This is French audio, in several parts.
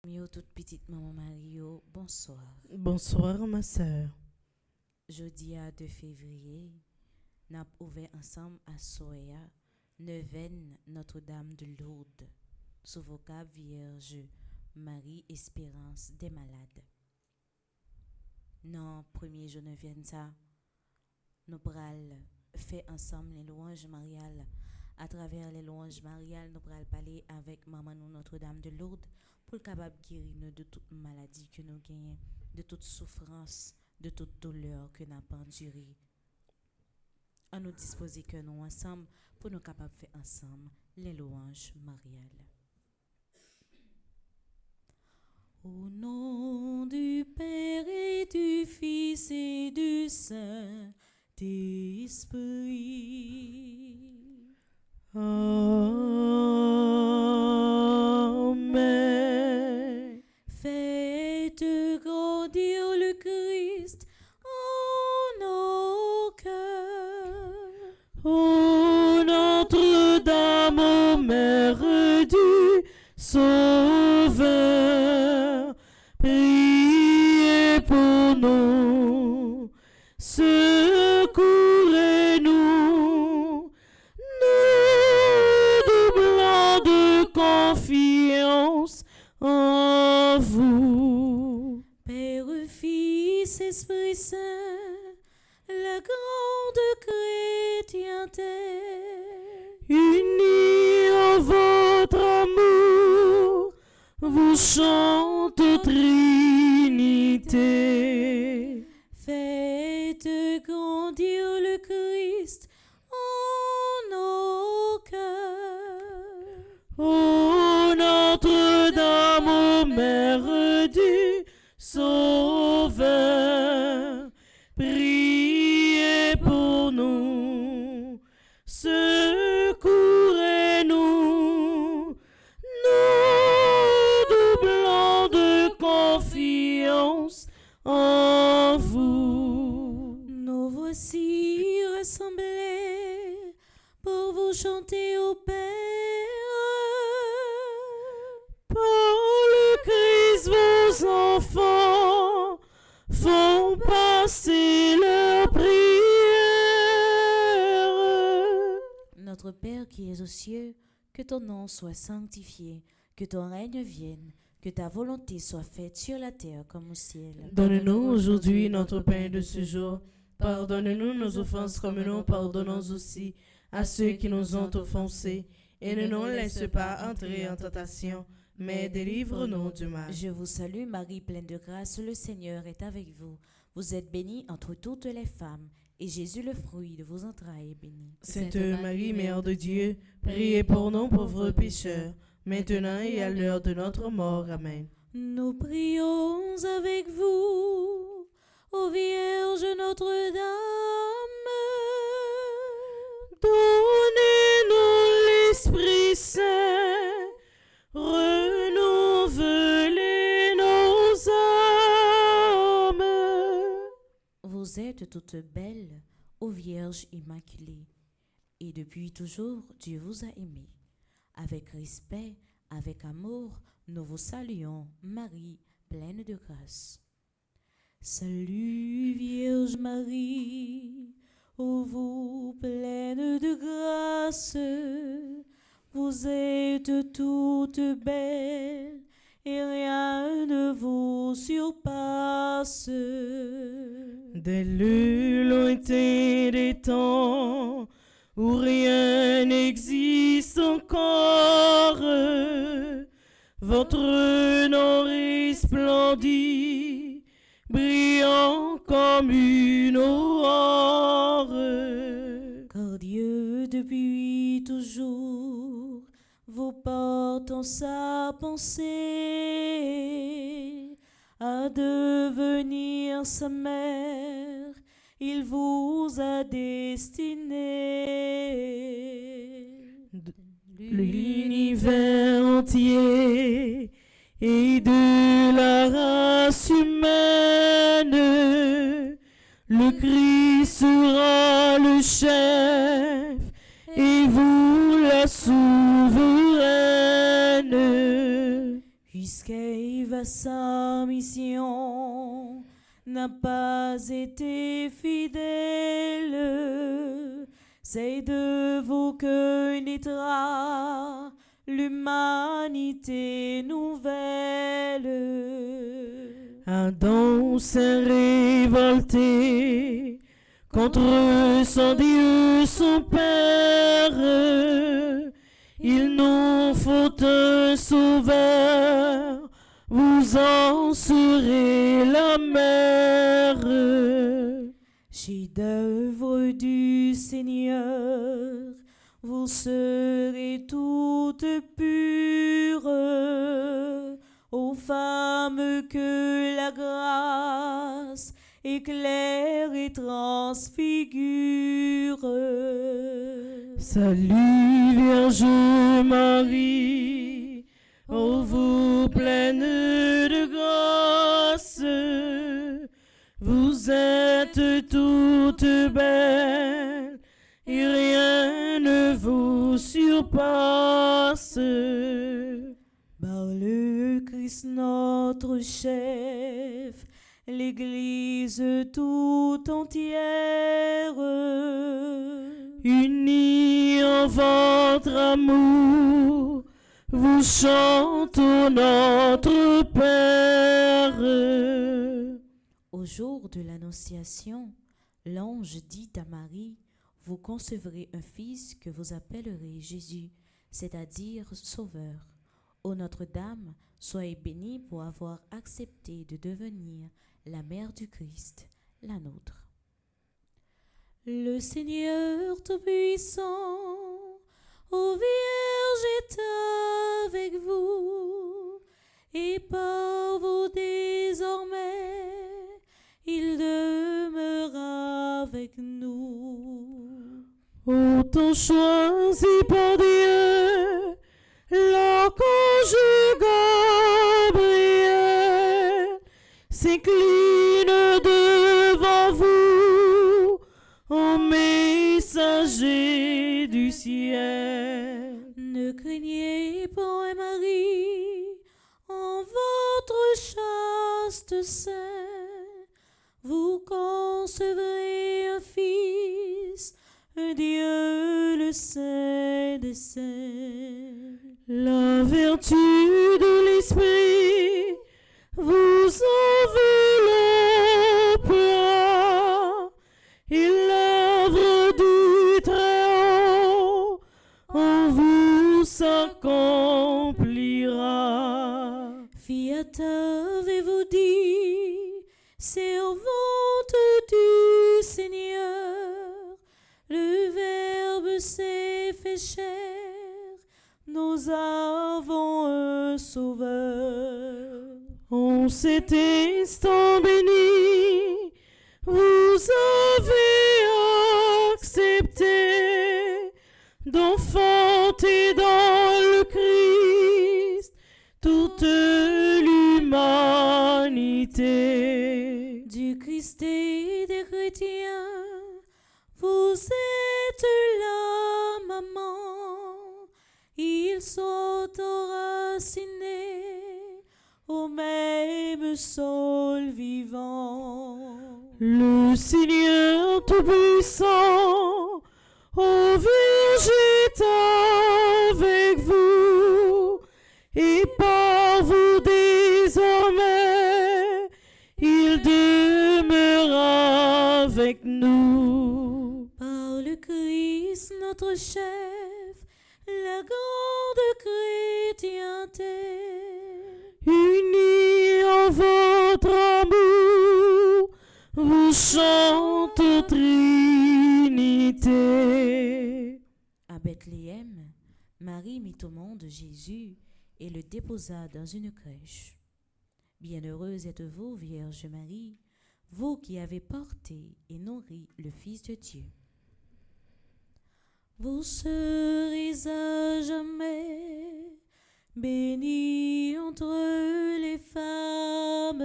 Yo, toute petite maman Mario, bonsoir. Bonsoir ma sœur. Jeudi à 2 février, nous avons ouvert ensemble à Soya, neuvaine Notre-Dame de Lourdes, sous vocable Vierge Marie Espérance des malades. Non, premier jour neuvaine ça, nous pral fait ensemble les louanges mariales. À travers les louanges mariales, nous pral parler avec maman nous Notre-Dame de Lourdes pour capable guérir nous de toute maladie que nous gagnons, de toute souffrance, de toute douleur que nous avons endurée. À nous disposer que nous ensemble pour nous capables de faire ensemble les louanges mariales. Au nom du Père et du Fils et du Saint-Esprit. Amen. Faites grandir le Christ en nos cœurs. Ô Notre-Dame, ô Mère du Sauveur, priez pour nous, secourez-nous, nous doublons de confiance en vous. Père, Fils, Esprit Saint, la grande chrétienté, Unis en votre amour, vous chantez Trinité. faites grandir le Christ en nos cœurs. Ô Notre-Dame, ô Mère du Sauveur, priez pour nous, secourez-nous, nous doublons de confiance en vous. Nous voici rassemblés pour vous chanter au Père. Par le Christ, vos enfants font passer leurs prières. Notre Père qui es aux cieux, que ton nom soit sanctifié, que ton règne vienne, que ta volonté soit faite sur la terre comme au ciel. Donne-nous aujourd'hui notre pain de ce jour. Pardonne-nous nos offenses comme nous pardonnons aussi à ceux qui nous ont offensés. Et ne nous laisse pas entrer en tentation, mais délivre-nous du mal. Je vous salue Marie, pleine de grâce, le Seigneur est avec vous. Vous êtes bénie entre toutes les femmes, et Jésus, le fruit de vos entrailles, est béni. Sainte Marie, Mère de Dieu, priez pour nous pauvres pécheurs, maintenant et à l'heure de notre mort. Amen. Nous prions avec vous, ô Vierge Notre-Dame. Donnez-nous l'Esprit Saint, renouvelez nos âmes. Vous êtes toutes belles, ô Vierge Immaculée, et depuis toujours Dieu vous a aimé. Avec respect, avec amour, nous vous saluons, Marie, pleine de grâce. Salut Vierge Marie, ô vous pleine de grâce, vous êtes toute belle et rien ne vous surpasse. Dès le lointain des temps, où rien n'existe encore, votre nom resplendit, brillant comme une aurore. Car Dieu depuis toujours vous porte en sa pensée à devenir sa mère, il vous a destiné. L'univers entier et de la race humaine, le Christ sera le chef et vous la souveraine. Puisqu'Ève, sa mission, n'a pas été fidèle, c'est de vous que naîtra l'humanité nouvelle. Adam s'est révolté contre son Dieu, son Père. Il nous faut un sauveur, vous en serez la mère. Chef-d'œuvre du Seigneur, vous serez toutes pures, ô femmes que la grâce éclaire et transfigure. Salut Vierge Marie, ô vous pleine de grâce, vous êtes toute belle et rien ne vous surpasse. Par le Christ notre chef, l'Église tout entière, unis en votre amour, vous chantons notre Père. Au jour de l'Annonciation, l'ange dit à Marie, vous concevrez un fils que vous appellerez Jésus, c'est-à-dire Sauveur. Ô Notre-Dame, soyez bénie pour avoir accepté de devenir la mère du Christ, la nôtre. Le Seigneur Tout-Puissant, ô Vierge, est avec vous, et par vous désormais, il demeure avec nous. Ô ton choisi par Dieu, l'archange Gabriel s'incline devant vous, ô messager du ciel. Ne craignez point, Marie, en votre chaste sein, vous concevrez un fils, un Dieu le Saint des Saints. La vertu de l'Esprit vous enveloppera, et l'œuvre du Très-Haut en vous s'accomplira. Fiat avez-vous dit, servante du Seigneur, le Verbe s'est fait chair, nous avons un Sauveur. En cet instant béni, vous avez accepté d'enfanter dans le Christ toute l'humanité. Du Christ et des chrétiens, vous êtes la maman, ils sont enracinés au même sol vivant. Le Seigneur Tout-Puissant, ô Vierge, est avec vous, et par vous désormais, il demeure avec nous. Par le Christ notre chef, la grande chrétienté, Unis en votre amour, vous chantez Trinité. à Bethléem, Marie mit au monde Jésus et le déposa dans une crèche. Bienheureuse êtes-vous, Vierge Marie, vous qui avez porté et nourri le Fils de Dieu. Vous serez à jamais bénie entre les femmes,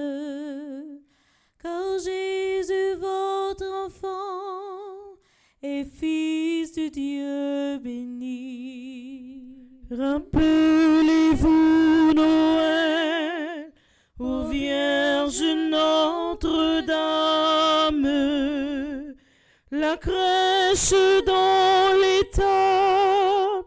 car Jésus, votre enfant, est Fils de Dieu béni. Rappelez-vous Noël, Vierge Notre-Dame, la crèche dans l'étable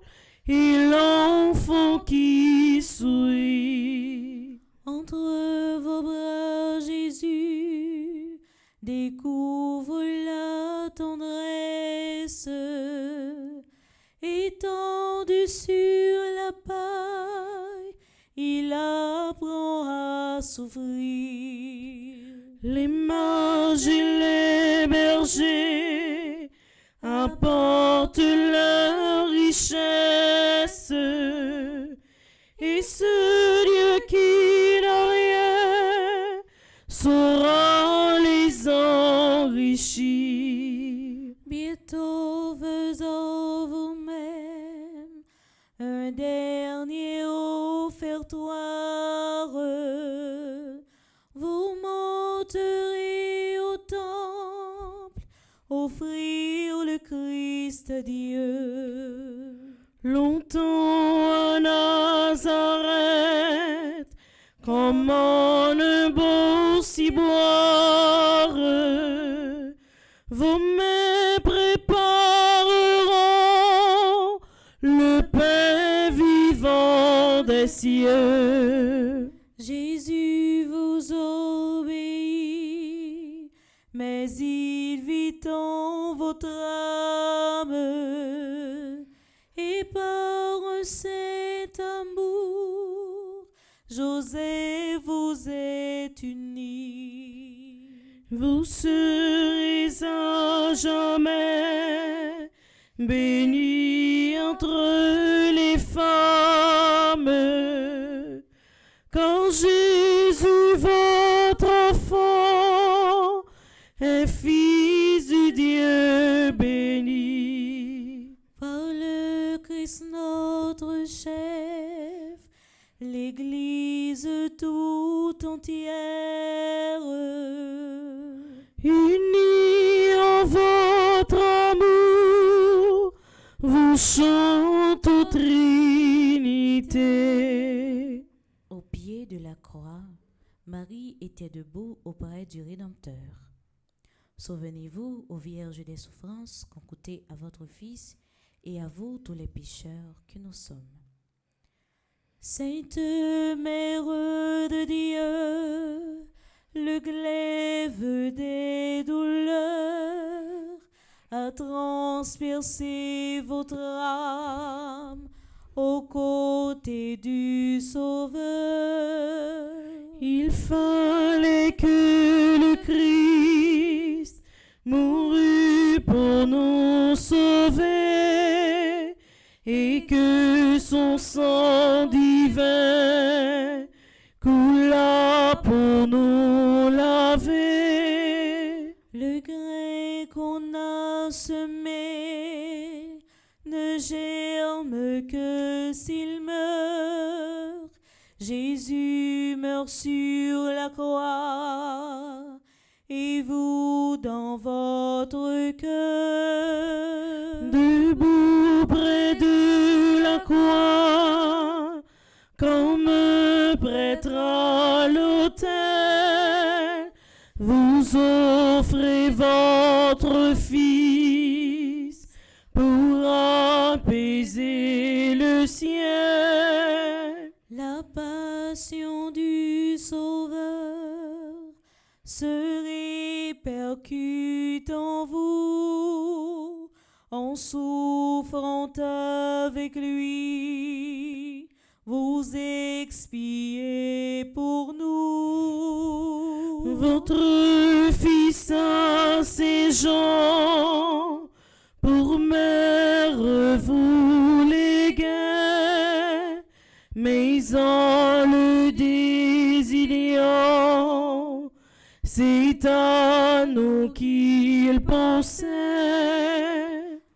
et l'enfant qui sourit. Entre vos bras, Jésus, découvre la tendresse, étendu sur la paille, il apprend à souffrir. Les mages et les bergers apportent leur richesse, et ce Dieu qui n'a rien saura les enrichir. Bientôt faisant vous-même un dernier offertoire, vous monterez au temple, offrir le Christ à Dieu. Longtemps à Nazareth, comme en un beau ciboire, vos mains prépareront le pain vivant des cieux. Jésus vous obéit, mais il vit en votre âme, et par un saint amour, Joseph vous est uni. Vous serez à jamais bénis entre les femmes, quand Jésus, votre enfant, est fils du Dieu béni. Par le Christ notre chef, l'Église tout entière, Unis en votre amour, vous chantez aux Trinité. au pied de la croix, Marie était debout auprès du Rédempteur. Souvenez-vous, ô Vierge des souffrances, qu'ont coûté à votre Fils et à vous tous les pécheurs que nous sommes. Sainte Mère de Dieu, le glaive des douleurs a transpercé votre âme aux côtés du Sauveur. Il fallait que le Christ mourût pour nous sauver, et que son sang divin coula pour nous laver. Le grain qu'on a semé ne germe que s'il meurt. Jésus meurt sur la croix, et vous dans votre cœur. Debout près de la croix, comme prêtre à l'autel, vous offrez votre Fils pour apaiser le ciel. La passion du Sauveur se répercute en vous, en souffrant avec lui, vous expiez pour nous. Votre Fils a ses gens, pour mère vous les gains, mais en le désignant, c'est à nous qu'il pensait.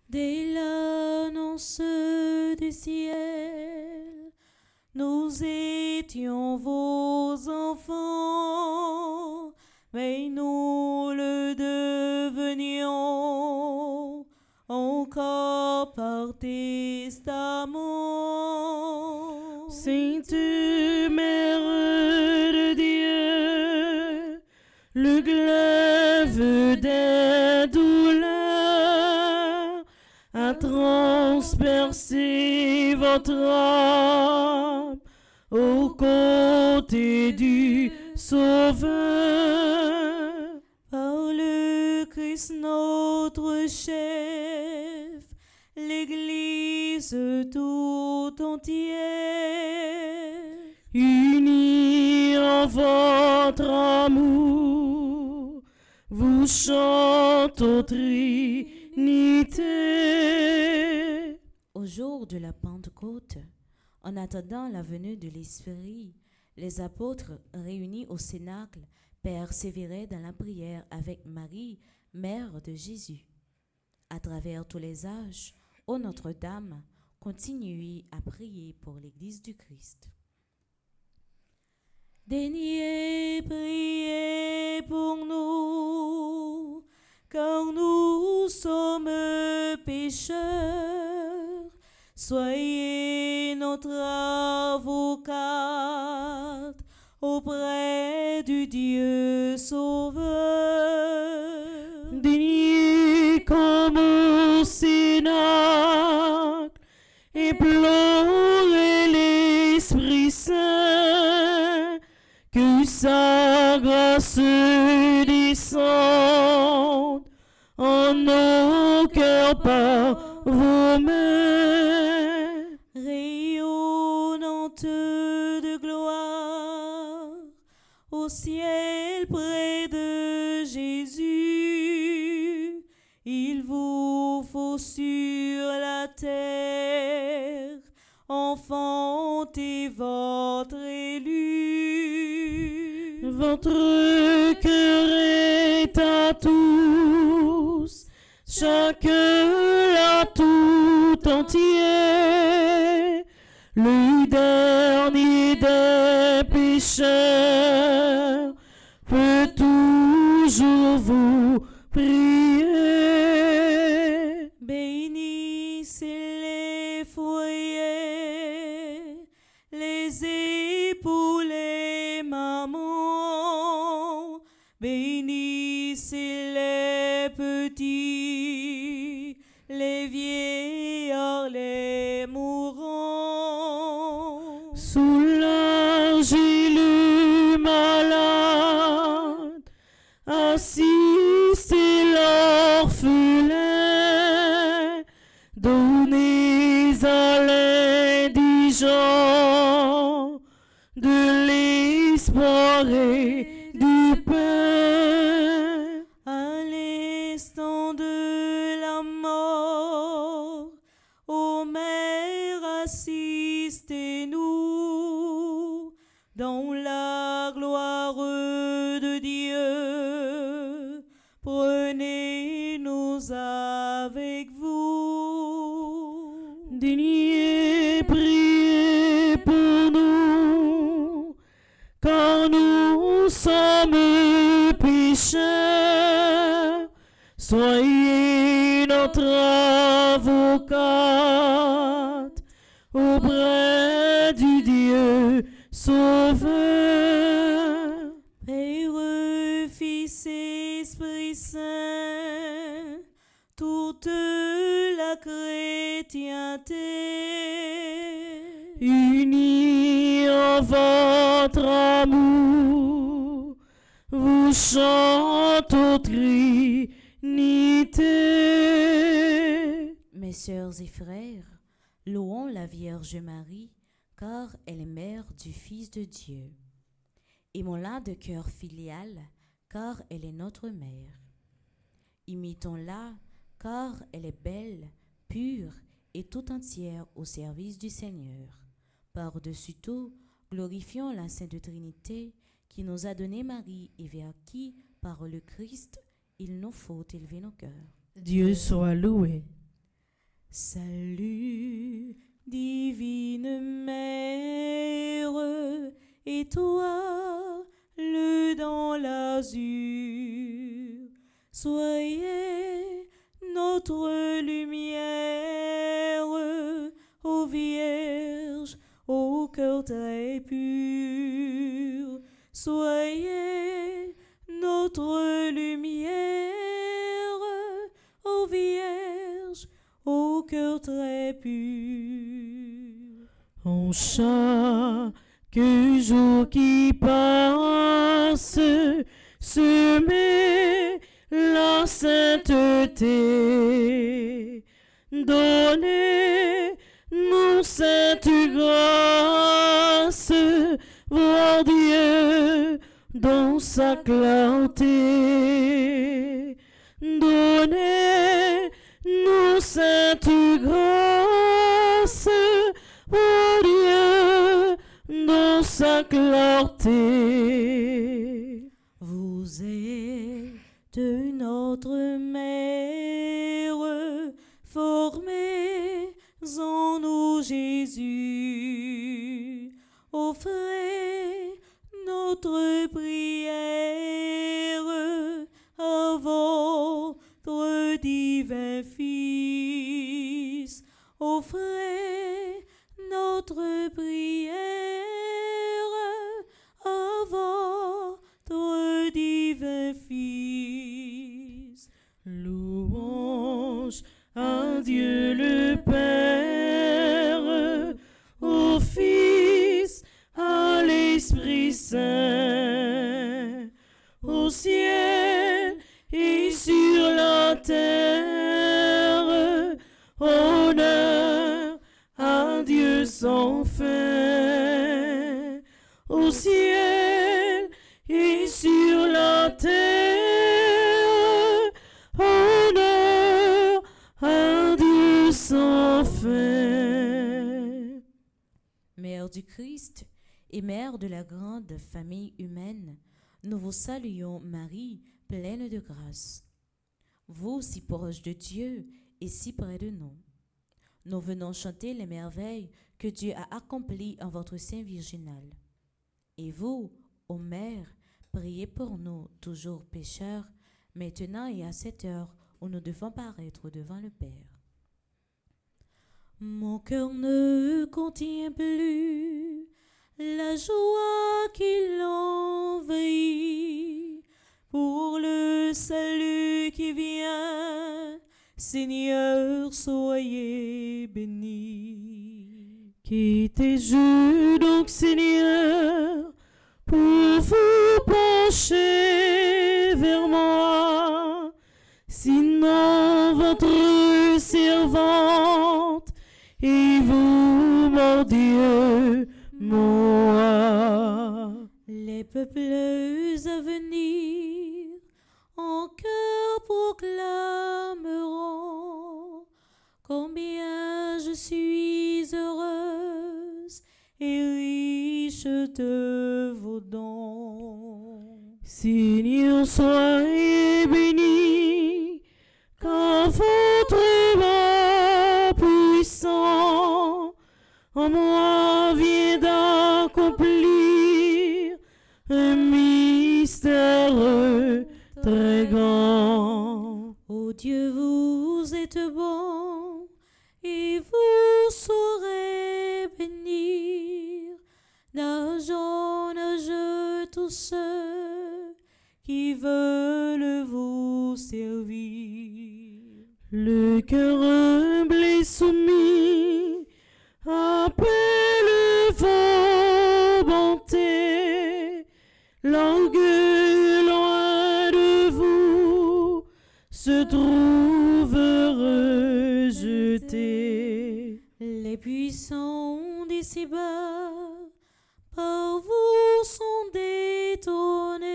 Dès l'annonce du ciel, nous étions vos enfants, mais nous le devenions encore par testament. Sainte Mère de Dieu, le glaive des douleurs a transpercé votre âme aux côtés du Sauveur. Par le Christ notre chef, l'Église tout entière, Unis en votre amour, vous chante aux Trinité. au jour de la Pentecôte, en attendant la venue de l'Esprit, les apôtres réunis au Cénacle persévéraient dans la prière avec Marie, mère de Jésus. À travers tous les âges, ô Notre-Dame, continuez à prier pour l'Église du Christ. Daignez prier pour nous, car nous sommes pécheurs. Soyez notre avocate auprès du Dieu Sauveur. Daignez comme au Cénacle implorer l'Esprit Saint, que sa grâce descende en nos cœurs par vos mains. Rayonnante de gloire, au ciel près de Jésus, il vous faut sur la terre enfanter votre élu. Votre cœur est à tous, chacun l'a tout entier. Le dernier des pécheurs peut toujours vous prier. Bénissez les foyers, les époux, les mamans, bénissez les petits, les vieillards, les mourants. Soulagez le malade, assistez l'orphelin, donnez à l'indigent de l'espoir et du pain. À l'instant de la mort, ô Mère, assistez-nous dans la gloire de Dieu. Prenez-nous avec vous. Daignez prier pour nous, car nous sommes pécheurs. Soyez notre avocate auprès du Dieu Sauveur. Père, Fils, Esprit Saint, toute la chrétienté, Unis en votre amour, vous chante aux Trinité. mes sœurs et frères, louons la Vierge Marie, car elle est mère du Fils de Dieu. Aimons-la de cœur filial, car elle est notre mère. Imitons-la, car elle est belle, pure et tout entière au service du Seigneur. Par-dessus tout, glorifions la Sainte Trinité qui nous a donné Marie et vers qui, par le Christ, il nous faut élever nos cœurs. Dieu soit loué. Salut, divine Mère, et toi, le dans l'azur, soyez notre lumière, ô Vierge, au cœur très pur, soyez notre votre lumière, ô Vierge, au cœur très pur. En chaque jour qui passe, semer la sainteté. Donnez-nous cette grâce, voir Dieu dans sa clarté. Donnez-nous cette grâce, voir Dieu dans sa clarté. Vous êtes notre mère, formez en nous Jésus. Offrez notre prière à votre divin Fils. Offrez notre prière à votre divin Fils. Louange à Dieu le Père, au Fils, à l'Esprit Saint, au ciel et sur la terre. Honneur à Dieu sans fin, au ciel et sur la terre. Honneur à Dieu sans fin. Mère du Christ et mère de la grande famille humaine, nous vous saluons, Marie, pleine de grâce. Vous, si proche de Dieu et si près de nous. Nous venons chanter les merveilles que Dieu a accomplies en votre Saint Virginal. Et vous, ô Mère, priez pour nous, toujours pécheurs, maintenant et à cette heure où nous devons paraître devant le Père. Mon cœur ne contient plus la joie qui l'envahit pour le salut qui vient. Seigneur, soyez béni. Quittez-je donc, Seigneur, pour vous pencher vers moi, sinon votre servante et vous, mon Dieu, moi. Les peuples à venir en cœur proclameront combien je suis heureuse et riche de vos dons. Seigneur, soyez béni, car votre bras puissant en moi vient d'accomplir un mystère très grand. Ô Dieu, vous êtes bon et vous saurez bénir d'âge en âge tous ceux qui veulent vous servir. Le cœur humble et soumis appelle vos bontés. L'orgueil loin de vous se trouve rejeté. Les puissants d'ici-bas par vous sont détournés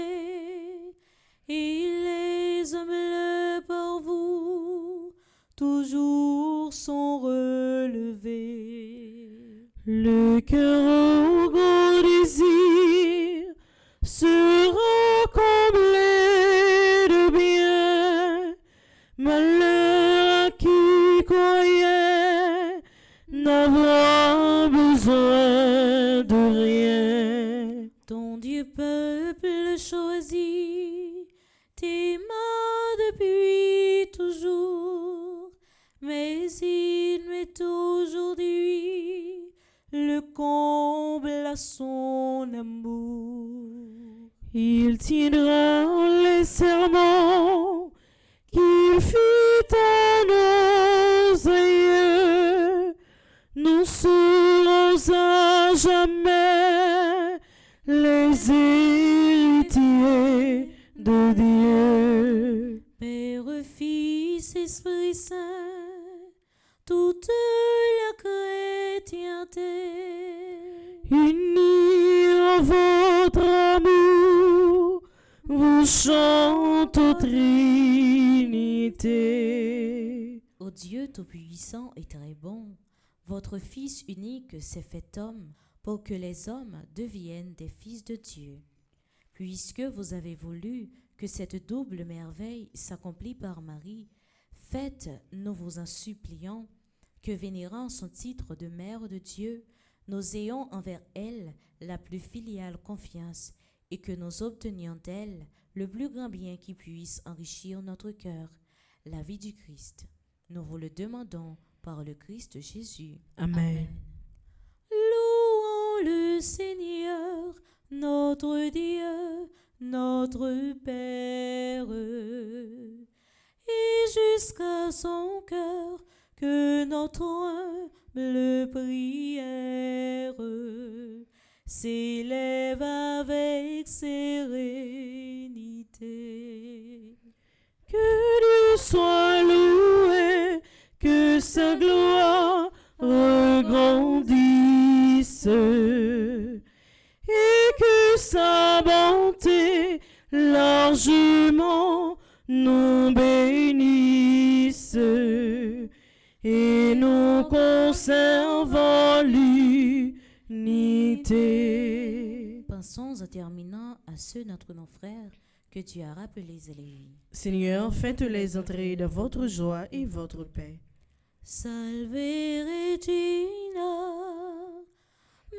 et les humbles par vous toujours sont relevés. Le cœur au grand désir sera comblé de bien. Malheur à qui croyait n'avoir besoin de rien. Ton Dieu peuple choisi t'aima depuis toujours, mais il met aujourd'hui le comble à son amour. Il tiendra les les serments qu'il fit à nos aïeux, nous serons à jamais les héritiers de Dieu. Père, Fils, Esprit Saint, toute la chrétienté, Unis en votre amour, vous chante aux Trinité. ô Dieu Tout-Puissant et très bon, votre Fils unique s'est fait homme pour que les hommes deviennent des fils de Dieu. Puisque vous avez voulu que cette double merveille s'accomplit par Marie, faites-nous vous en supplions que, vénérant son titre de Mère de Dieu, nous ayons envers elle la plus filiale confiance et que nous obtenions d'elle le plus grand bien qui puisse enrichir notre cœur, la vie du Christ. Nous vous le demandons par le Christ Jésus. Amen. Louons le Seigneur, notre Dieu, notre Père, et jusqu'à son cœur que notre humble prière s'élève avec sérénité. Que Dieu soit loué, que sa gloire regrandisse et que sa bonté largement nous bénisse et nous conserve en l'unité. Pensons en terminant à ceux d'entre nos frères que Dieu a rappelés à Lévi. Seigneur, faites-les entrer dans votre joie et votre paix. Salve Regina,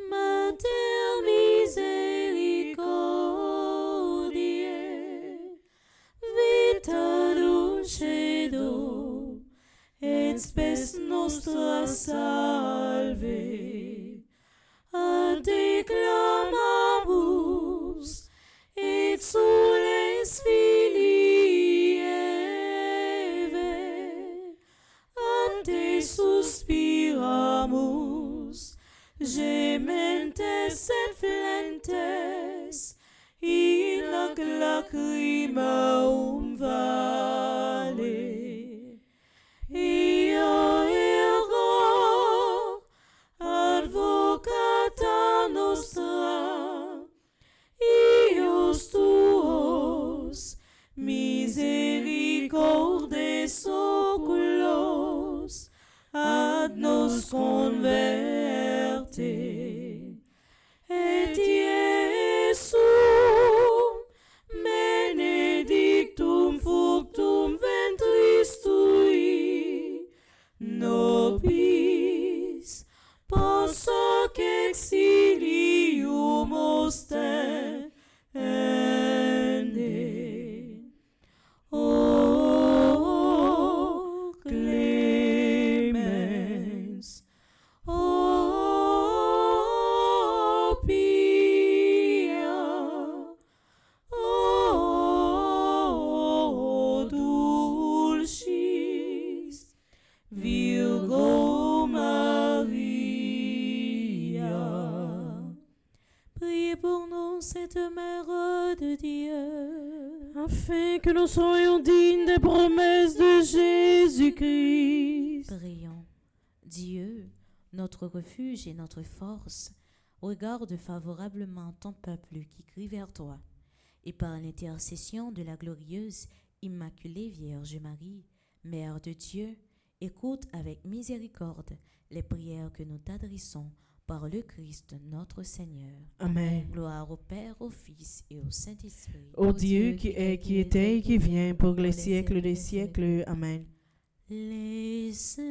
Mater misericordiae, vita dulcedo, et spes nostra salve. A te clamamus, exules filii Eve, a te suspiramus, gementes et flentes, in hoc lacrimam vale. Ea ergo advocata nostra, ius tuos misericordes oculos ad nos converte, et Iesum benedictum fructum ventris tui, nobis post hoc exilium ostende. O clemens, o pia, o dulcis Virgo Maria. Priez pour nous, Sainte Mère de Dieu, Afin que nous soyons dignes des promesses de Jésus-Christ. Prions. Dieu, notre refuge et notre force, regarde favorablement ton peuple qui crie vers toi, et par l'intercession de la glorieuse Immaculée Vierge Marie, Mère de Dieu, écoute avec miséricorde les prières que nous t'adressons par le Christ notre Seigneur. Amen. Gloire au Père, au Fils et au Saint-Esprit. Ô Dieu qui est, qui était et qui vient pour les siècles des siècles. Amen. Les saints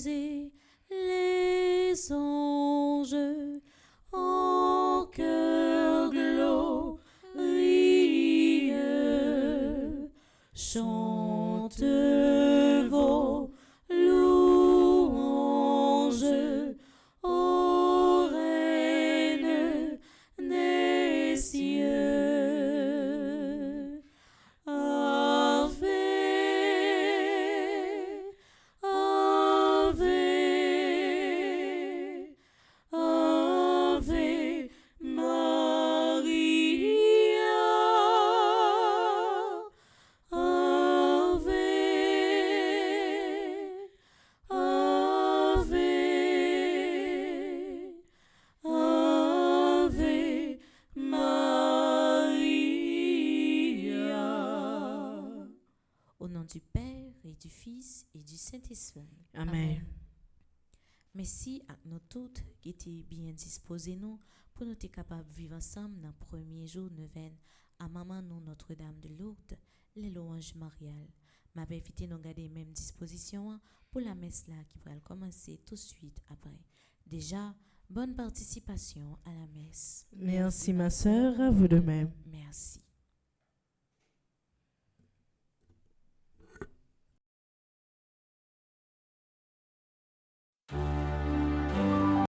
et les anges en cœur glorieux chantent vos louanges, ô Reine des cieux. Ave Maria. Au nom du Père et du Fils et du Saint-Esprit. Amen. Merci à nous toutes qui étaient bien disposées nous pour nous être capables de vivre ensemble dans le premier jour de neuvaine à Maman nous Notre-Dame de Lourdes, les louanges mariales. M'a invité nous garder les mêmes dispositions pour la messe là qui va commencer tout de suite après. Déjà, bonne participation à la messe. Merci ma sœur, à vous de même. Merci.